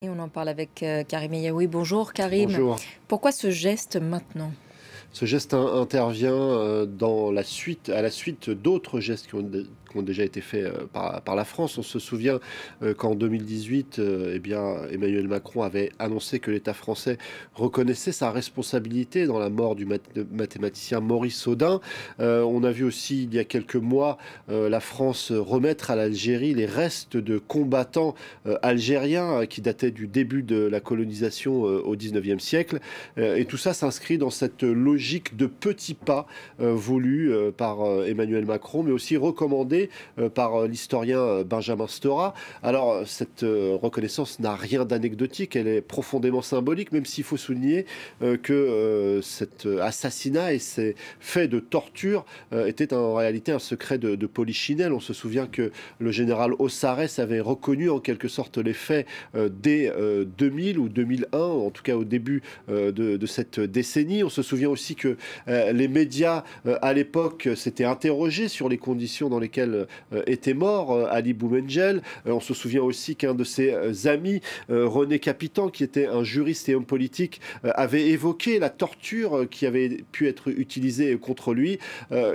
Et on en parle avec Karim Yaoui. Bonjour Karim. Bonjour. Pourquoi ce geste maintenant? Ce geste intervient à la suite d'autres gestes qui ont déjà été faits par la France. On se souvient qu'en 2018, eh bien, Emmanuel Macron avait annoncé que l'État français reconnaissait sa responsabilité dans la mort du mathématicien Maurice Audin. On a vu aussi il y a quelques mois la France remettre à l'Algérie les restes de combattants algériens qui dataient du début de la colonisation au 19e siècle. Et tout ça s'inscrit dans cette logique de petits pas voulus par Emmanuel Macron, mais aussi recommandés par l'historien Benjamin Stora. Alors, cette reconnaissance n'a rien d'anecdotique, elle est profondément symbolique, même s'il faut souligner que cet assassinat et ces faits de torture étaient en réalité un secret de polichinelle. On se souvient que le général Ossarès avait reconnu en quelque sorte les faits dès 2000 ou 2001, en tout cas au début de cette décennie. On se souvient aussi que les médias à l'époque s'étaient interrogés sur les conditions dans lesquelles était mort Ali Boumendjel. On se souvient aussi qu'un de ses amis, René Capitan, qui était un juriste et homme politique, avait évoqué la torture qui avait pu être utilisée contre lui.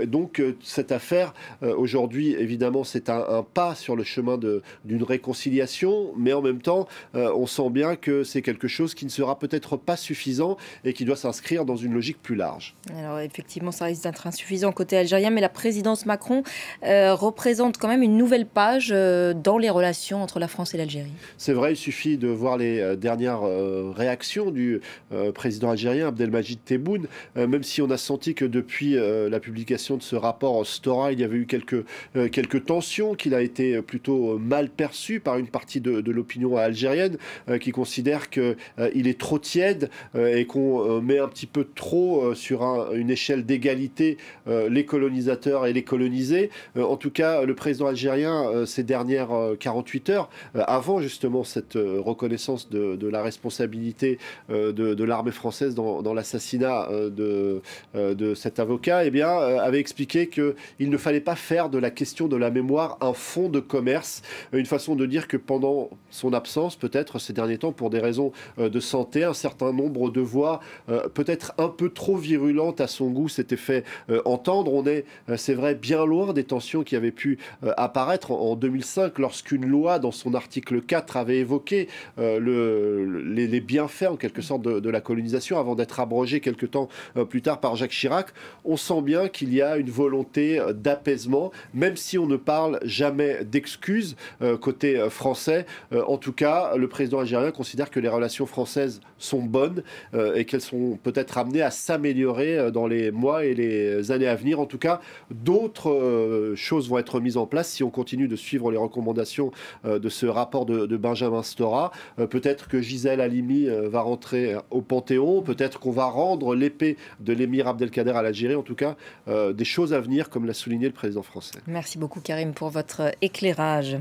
Donc cette affaire, aujourd'hui, évidemment, c'est un pas sur le chemin d'une réconciliation, mais en même temps, on sent bien que c'est quelque chose qui ne sera peut-être pas suffisant et qui doit s'inscrire dans une logique plus large. Alors effectivement, ça risque d'être insuffisant côté algérien, mais la présidence Macron représente quand même une nouvelle page dans les relations entre la France et l'Algérie. C'est vrai, il suffit de voir les dernières réactions du président algérien Abdelmadjid Tebboune, même si on a senti que depuis la publication de ce rapport Stora, il y avait eu quelques tensions, qu'il a été plutôt mal perçu par une partie de l'opinion algérienne, qui considère qu'il est trop tiède et qu'on met un petit peu trop sur une échelle d'égalité les colonisateurs et les colonisés. En tout cas, le président algérien, ces dernières 48 heures, avant justement cette reconnaissance de la responsabilité de l'armée française dans l'assassinat de cet avocat, eh bien, avait expliqué qu'il ne fallait pas faire de la question de la mémoire un fonds de commerce, une façon de dire que pendant son absence, peut-être ces derniers temps, pour des raisons de santé, un certain nombre de voix, peut-être un peu trop virulentes à son goût, s'étaient fait entendre. On est, c'est vrai, bien loin des tensions qui avaient pu apparaître en 2005, lorsqu'une loi, dans son article 4, avait évoqué les bienfaits, en quelque sorte, de la colonisation, avant d'être abrogée quelque temps plus tard par Jacques Chirac. On sent bien qu'il y a une volonté d'apaisement, même si on ne parle jamais d'excuses côté français. En tout cas, le président algérien considère que les relations françaises sont bonnes et qu'elles sont peut-être amenées à s'améliorer dans les mois et les années à venir. En tout cas, d'autres choses vont être mises en place si on continue de suivre les recommandations de ce rapport de Benjamin Stora. Peut-être que Gisèle Halimi va rentrer au Panthéon, peut-être qu'on va rendre l'épée de l'émir Abdelkader à l'Algérie. En tout cas, des choses à venir, comme l'a souligné le président français. Merci beaucoup Karim pour votre éclairage.